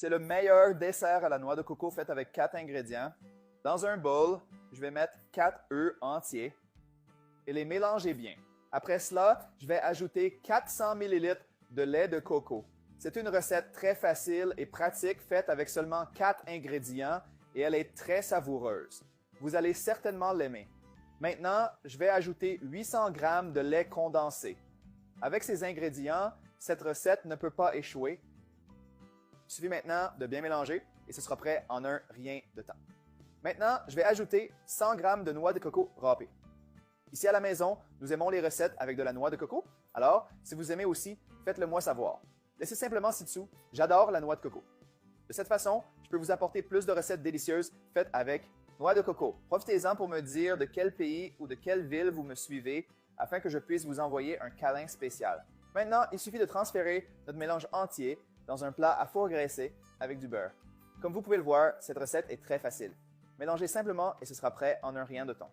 C'est le meilleur dessert à la noix de coco fait avec 4 ingrédients. Dans un bol, je vais mettre 4 œufs entiers et les mélanger bien. Après cela, je vais ajouter 400 ml de lait de coco. C'est une recette très facile et pratique faite avec seulement 4 ingrédients et elle est très savoureuse. Vous allez certainement l'aimer. Maintenant, je vais ajouter 800 g de lait condensé. Avec ces ingrédients, cette recette ne peut pas échouer. Il suffit maintenant de bien mélanger et ce sera prêt en un rien de temps. Maintenant, je vais ajouter 100 g de noix de coco râpée. Ici à la maison, nous aimons les recettes avec de la noix de coco. Alors, si vous aimez aussi, faites-le moi savoir. Laissez simplement ci-dessous « J'adore la noix de coco ». De cette façon, je peux vous apporter plus de recettes délicieuses faites avec noix de coco. Profitez-en pour me dire de quel pays ou de quelle ville vous me suivez afin que je puisse vous envoyer un câlin spécial. Maintenant, il suffit de transférer notre mélange entier dans un plat à four graissé avec du beurre. Comme vous pouvez le voir, cette recette est très facile. Mélangez simplement et ce sera prêt en un rien de temps.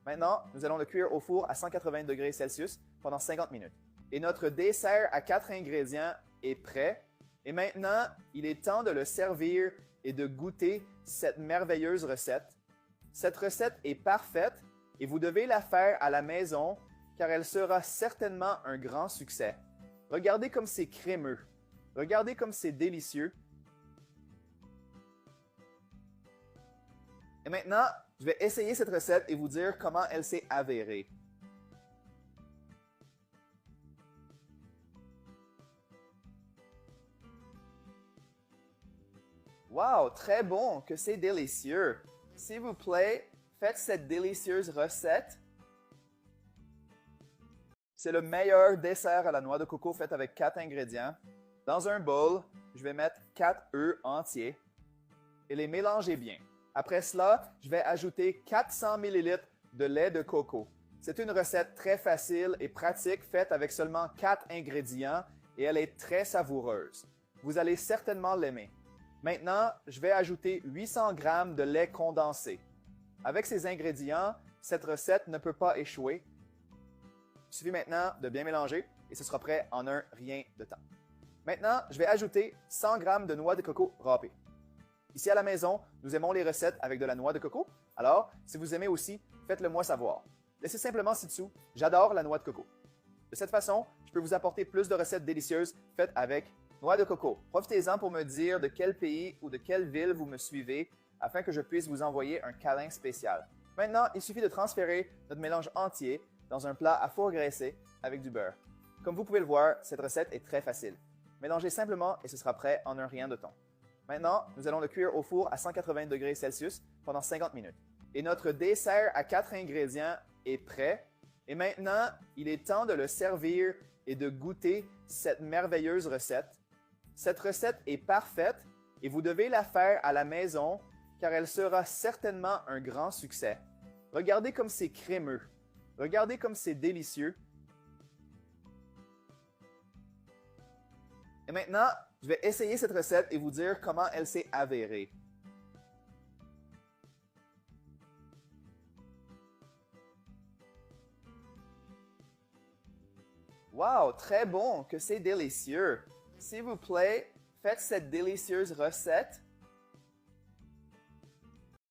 Maintenant, nous allons le cuire au four à 180 degrés Celsius pendant 50 minutes. Et notre dessert à 4 ingrédients est prêt. Et maintenant, il est temps de le servir et de goûter cette merveilleuse recette. Cette recette est parfaite et vous devez la faire à la maison car elle sera certainement un grand succès. Regardez comme c'est crémeux. Regardez comme c'est délicieux. Et maintenant, je vais essayer cette recette et vous dire comment elle s'est avérée. Wow, très bon, que c'est délicieux. S'il vous plaît, faites cette délicieuse recette. C'est le meilleur dessert à la noix de coco fait avec 4 ingrédients. Dans un bol, je vais mettre 4 œufs entiers et les mélanger bien. Après cela, je vais ajouter 400 ml de lait de coco. C'est une recette très facile et pratique faite avec seulement 4 ingrédients et elle est très savoureuse. Vous allez certainement l'aimer. Maintenant, je vais ajouter 800 g de lait condensé. Avec ces ingrédients, cette recette ne peut pas échouer. Il suffit maintenant de bien mélanger et ce sera prêt en un rien de temps. Maintenant, je vais ajouter 100 g de noix de coco râpée. Ici à la maison, nous aimons les recettes avec de la noix de coco. Alors, si vous aimez aussi, faites-le moi savoir. Laissez simplement ci-dessous « J'adore la noix de coco ». De cette façon, je peux vous apporter plus de recettes délicieuses faites avec noix de coco. Profitez-en pour me dire de quel pays ou de quelle ville vous me suivez afin que je puisse vous envoyer un câlin spécial. Maintenant, il suffit de transférer notre mélange entier dans un plat à four graissé avec du beurre. Comme vous pouvez le voir, cette recette est très facile. Mélangez simplement et ce sera prêt en un rien de temps. Maintenant, nous allons le cuire au four à 180 degrés Celsius pendant 50 minutes. Et notre dessert à 4 ingrédients est prêt. Et maintenant, il est temps de le servir et de goûter cette merveilleuse recette. Cette recette est parfaite et vous devez la faire à la maison car elle sera certainement un grand succès. Regardez comme c'est crémeux. Regardez comme c'est délicieux. Et maintenant, je vais essayer cette recette et vous dire comment elle s'est avérée. Wow, très bon, que c'est délicieux. S'il vous plaît, faites cette délicieuse recette.